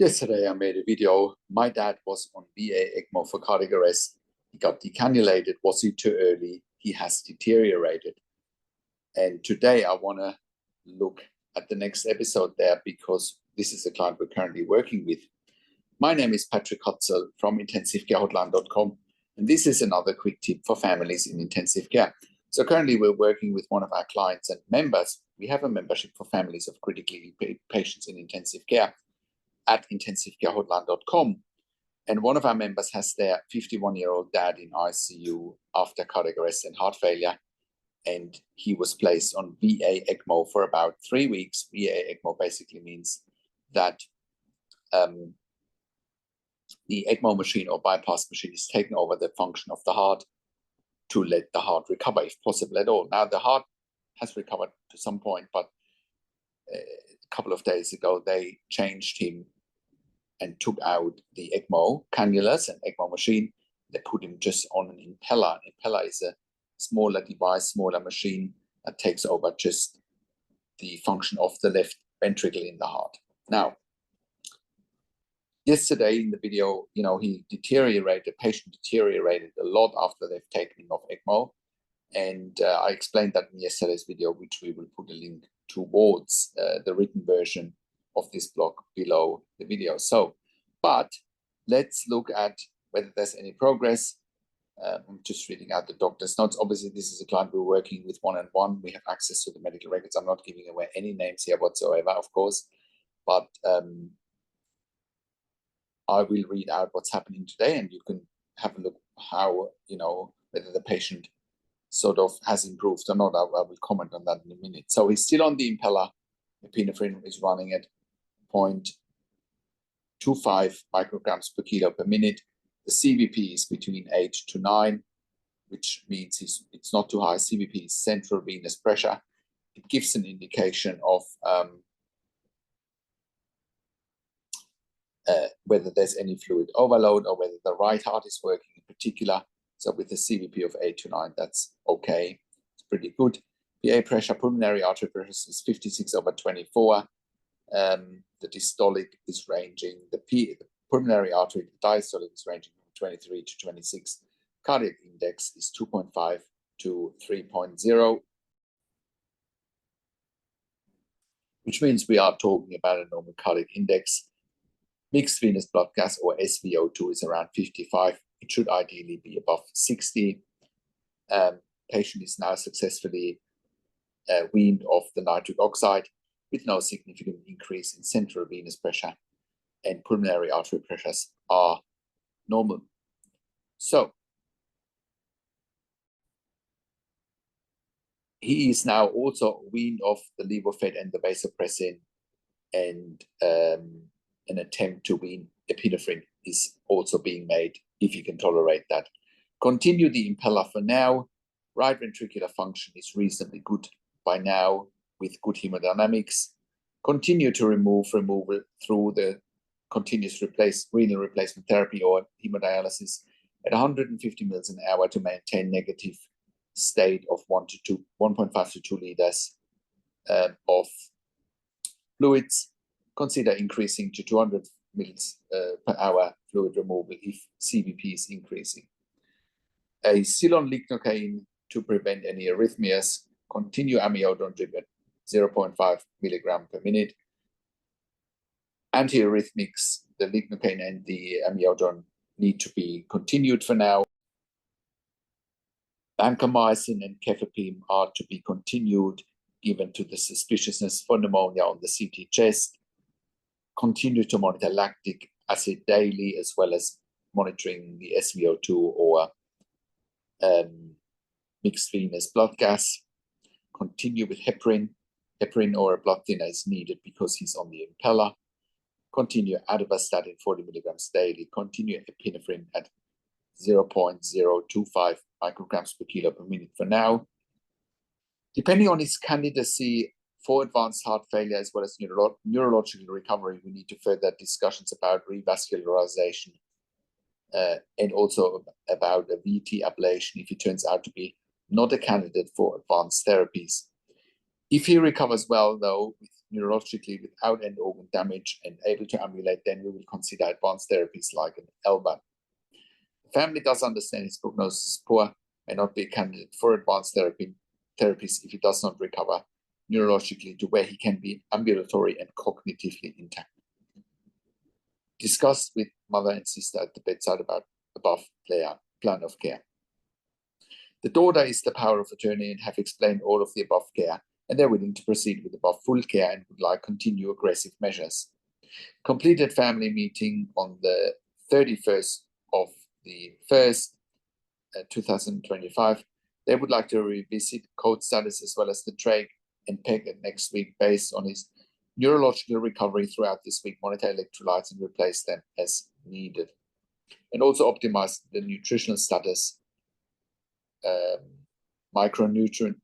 Yesterday, I made a video. My dad was on VA-ECMO for cardiac arrest. He got decannulated. Was he too early? He has deteriorated. And today, I want to look at the next episode there because this is a client we're currently working with. My name is Patrick Hutzel from IntensiveCareHotline.com, and this is another quick tip for families in intensive care. So currently, we're working with one of our clients and members. We have a membership for families of critically ill patients in intensive care at IntensiveCareHotline.com. And one of our members has their 51-year-old dad in ICU after cardiac arrest and heart failure. And he was placed on VA-ECMO for about 3 weeks. VA-ECMO basically means that the ECMO machine or bypass machine is taking over the function of the heart to let the heart recover, if possible at all. Now, the heart has recovered to some point, but a couple of days ago, they changed him and took out the ECMO cannulas and ECMO machine. They put him just on an Impella. Impella is a smaller device, smaller machine that takes over just the function of the left ventricle in the heart. Now, yesterday in the video, the patient deteriorated a lot after they've taken him off ECMO. And I explained that in yesterday's video, which we will put a link towards the written version of this blog below the video. But let's look at whether there's any progress. I'm just reading out the doctor's notes. Obviously, this is a client we're working with one-on-one. We have access to the medical records. I'm not giving away any names here whatsoever, of course, but I will read out what's happening today, and you can have a look how, whether the patient sort of has improved or not. I will comment on that in a minute. So he's still on the Impella. Epinephrine is running at 0.25 micrograms per kilo per minute. The CVP is between 8 to 9, which means it's not too high. CVP is central venous pressure. It gives an indication of whether there's any fluid overload or whether the right heart is working in particular. So with a CVP of 8 to 9, that's okay. It's pretty good. PA pressure, pulmonary artery pressure is 56/24. The systolic is ranging, the pulmonary artery, the diastolic is ranging from 23 to 26. Cardiac index is 2.5 to 3.0, which means we are talking about a normal cardiac index. Mixed venous blood gas, or SVO2, is around 55. It should ideally be above 60. Patient is now successfully weaned off the nitric oxide with no significant increase in central venous pressure, and pulmonary artery pressures are normal. So he is now also weaned off the levofed and the vasopressin, and an attempt to wean epinephrine is also being made if you can tolerate that. Continue the Impella for now. Right ventricular function is reasonably good by now with good hemodynamics. Continue to remove removal through the continuous renal replacement therapy or hemodialysis at 150 mL an hour to maintain negative state of 1.5 to 2 liters of fluids. Consider increasing to 200 mL per hour fluid removal if CVP is increasing. A still on lignocaine to prevent any arrhythmias. Continue amiodarone drip at 0.5 milligram per minute. Antiarrhythmics, the lignocaine and the amiodarone, need to be continued for now. Vancomycin and cefepime are to be continued, given to the suspiciousness for pneumonia on the CT chest. Continue to monitor lactic acid daily, as well as monitoring the SVO2 or mixed venous blood gas. Continue with heparin. Heparin or a blood thinner is needed because he's on the Impella. Continue atorvastatin 40 milligrams daily. Continue epinephrine at 0.025 micrograms per kilo per minute for now. Depending on his candidacy for advanced heart failure as well as neurological recovery, we need to further discussions about revascularization and also about a VT ablation if he turns out to be not a candidate for advanced therapies. If he recovers well, though, with neurologically without end organ damage and able to ambulate, then we will consider advanced therapies like an LVAD. The family does understand his prognosis is poor and not be a candidate for advanced therapies if he does not recover neurologically to where he can be ambulatory and cognitively intact. Discuss with mother and sister at the bedside about above plan of care. The daughter is the power of attorney and have explained all of the above care, and they're willing to proceed with above full care and would like continue aggressive measures. Completed family meeting on the 31st of the 1st, 2025. They would like to revisit code status as well as the trach and PEG next week based on his neurological recovery throughout this week, monitor electrolytes and replace them as needed. And also optimize the nutritional status, micronutrient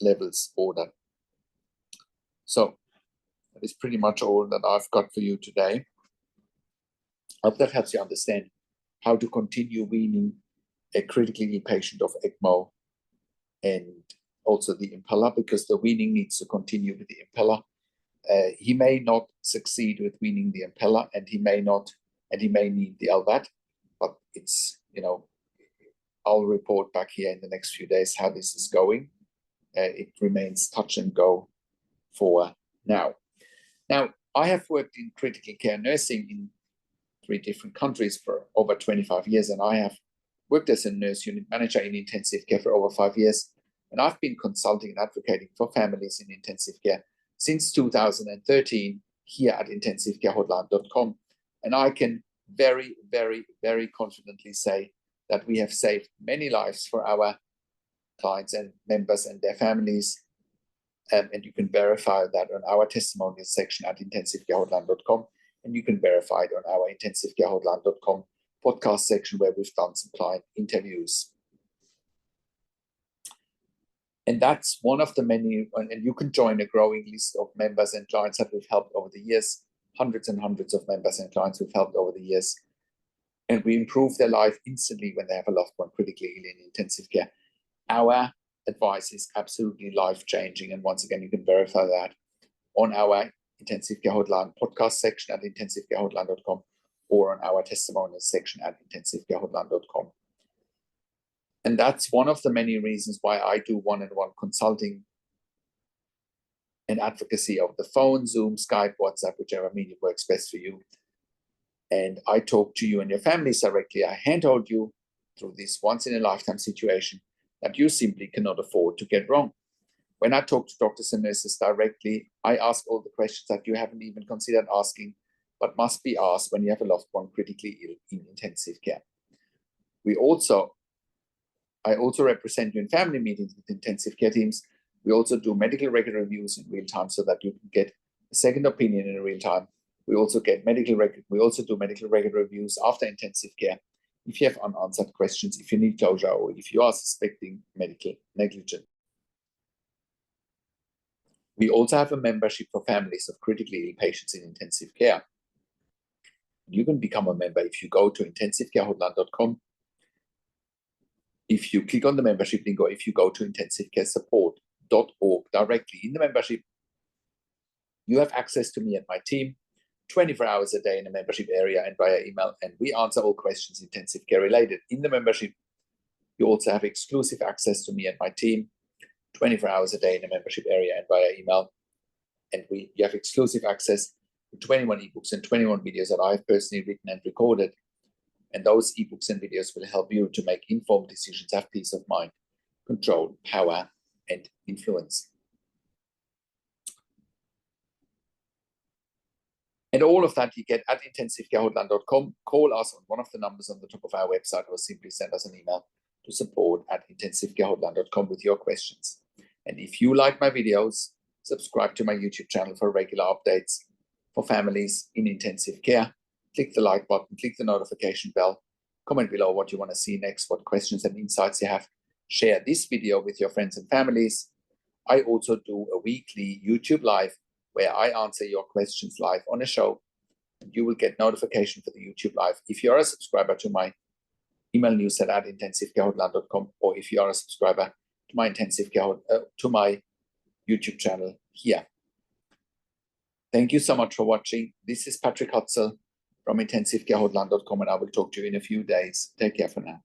levels order. So that is pretty much all that I've got for you today. I hope that helps you understand how to continue weaning a critically ill patient of ECMO and also the Impella, because the weaning needs to continue with the Impella. He may not succeed with weaning the Impella, and he may need the LVAD, but it's, I'll report back here in the next few days how this is going. It remains touch and go for now. Now, I have worked in critical care nursing in 3 different countries for over 25 years, and I have worked as a nurse unit manager in intensive care for over 5 years, and I've been consulting and advocating for families in intensive care since 2013 here at intensivecare-hotline.com. And I can very, very, very confidently say that we have saved many lives for our clients and members and their families. And you can verify that on our testimonials section at intensivecare-hotline.com. And you can verify it on our intensivecare-hotline.com podcast section where we've done some client interviews. And that's one of the many, and you can join a growing list of members and clients that we've helped over the years, hundreds and hundreds of members and clients we've helped over the years. And we improve their life instantly when they have a loved one critically ill in intensive care. Our advice is absolutely life-changing. And once again, you can verify that on our Intensive Care Hotline podcast section at intensivecare-hotline.com or on our testimonials section at intensivecare-hotline.com. And that's one of the many reasons why I do one-on-one consulting and advocacy over the phone, Zoom, Skype, WhatsApp, whichever medium works best for you. And I talk to you and your families directly. I handhold you through this once-in-a-lifetime situation that you simply cannot afford to get wrong. When I talk to doctors and nurses directly, I ask all the questions that you haven't even considered asking, but must be asked when you have a loved one critically ill in intensive care. I also represent you in family meetings with intensive care teams. We also do medical record reviews in real time so that you can get a second opinion in real time. We also do medical record reviews after intensive care if you have unanswered questions, if you need closure, or if you are suspecting medical negligence. We also have a membership for families of critically ill patients in intensive care. You can become a member if you go to intensivecare-hotline.com. If you click on the membership link, or if you go to intensivecaresupport.org directly in the membership, you have access to me and my team 24 hours a day in the membership area and via email, and we answer all questions intensive care related in the membership. You also have exclusive access to me and my team 24 hours a day in the membership area and via email, and you have exclusive access to 21 ebooks and 21 videos that I've personally written and recorded. And those ebooks and videos will help you to make informed decisions, have peace of mind, control, power, and influence. And all of that you get at intensivecare-hotline.com. Call us on one of the numbers on the top of our website, or simply send us an email to support@intensivecare-hotline.com with your questions. And if you like my videos, subscribe to my YouTube channel for regular updates for families in intensive care. Click the like button, click the notification bell, comment below what you want to see next, what questions and insights you have. Share this video with your friends and families. I also do a weekly YouTube live where I answer your questions live on a show. You will get notification for the YouTube live if you are a subscriber to my email newsletter at intensivecare-hotline.com, or if you are a subscriber to my to my YouTube channel here. Thank you so much for watching. This is Patrick Hutzel from intensivecarehotline.com, and I will talk to you in a few days. Take care for now.